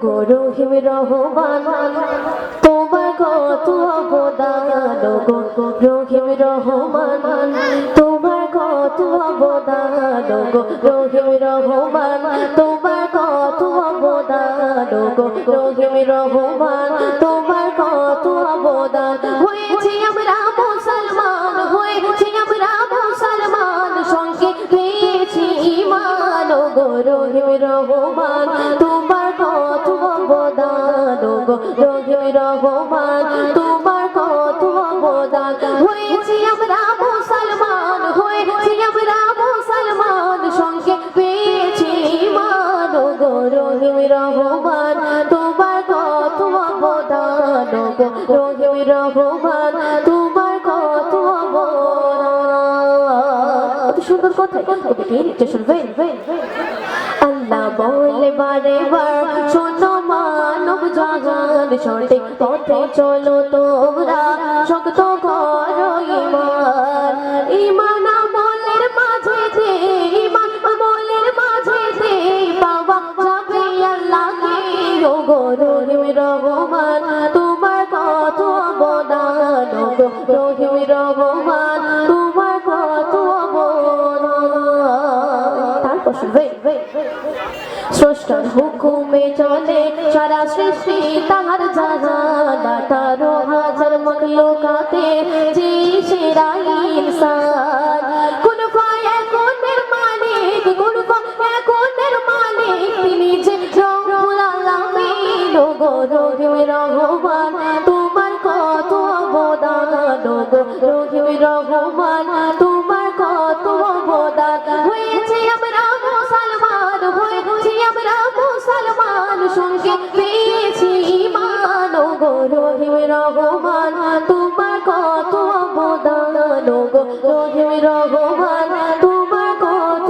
গো রহিম রহমান তোমার কত অবদান গো রহিম রহমান তোমার কত অবদান গো রহিম রহমান তোমার কত অবদান গো রহিম রহমান তোমার কত অবদান হয়েছি আমরা মুসলমান হয়েছি আমরা মুসলমান সঙ্গে পেয়েছি ঈমান গো রহিম রহমান তোমার কত অবদান গো রহিম রহমান তোমার কত অবদান হয়েছি আমরা মুসলমান হয়েছি আমরা মুসলমান সঙ্গে পেয়েছি ঈমান গো রহিম রহমান তোমার কত অবদান গো রহিম রহমান তোমার কত অবদান। সুন্দর কথা নিচে শুনবে আল্লাহ বলে বারে বার শোনো মানব জাহান সঠিক পথে চলো তোমরা শক্ত করো ঈমান ঈমান আমলের মাঝেতে ঈমান আমলের মাঝেতে পাওয়া যাবে আল্লাহকে গো রহিম রহমান তোমার কত অবদান গো রহিম রহমান তোমার কত অবদান। তারপর শুনবে স্রষ্টার হুকুমে চলে সারা সৃষ্টি তাহার জাহান 18,000 মখলুকাতে যে সেরা ইনসান কোন ফায়াকুনের মালিক কোন ফায়াকুনের মালিক তিনি যে রব্বুল আলামিন গো রহিম রহমান তোমার কত অবদান গো রহিম রহমান তোমার কত অবদান হয়েছে আমরা মুসলমান হয়েছি আমরা মুসলমান সঙ্গে পেয়েছি ঈমান গো রহিম রহমান তোমার কত অবদান গো রহিম রহমান তোমার কত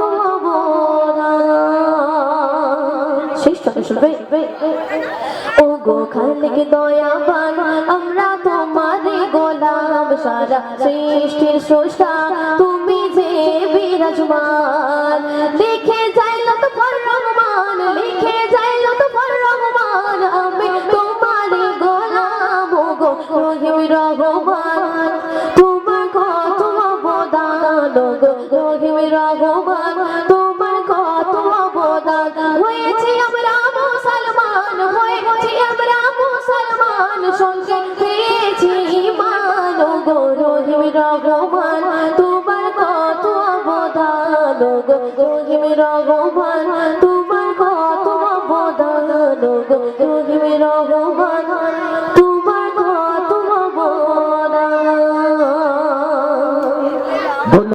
অবদান। শেষ কথা শুনবে ও গো খালিক দয়াবান আমরা তোমারই গোলাম সারা সৃষ্টির স্রষ্টা তুমি যে বিরাজমান লিখে যাইল তো রহমান লিখে যাইল তো রহমান আমি তোমারই গোলাম গো রহিম রহমান তোমার কত অবদান গো রহিম রহমান তোমার কত অবদান হয়েছি আমরা মুসলমান হয়েছি আমরা মুসলমান সঙ্গে পেয়েছি ঈমান গো রহিম রহমান তোমার কত অবদান গো রহিম রহমান তোমার কত অবদান গো রহিম রহমান।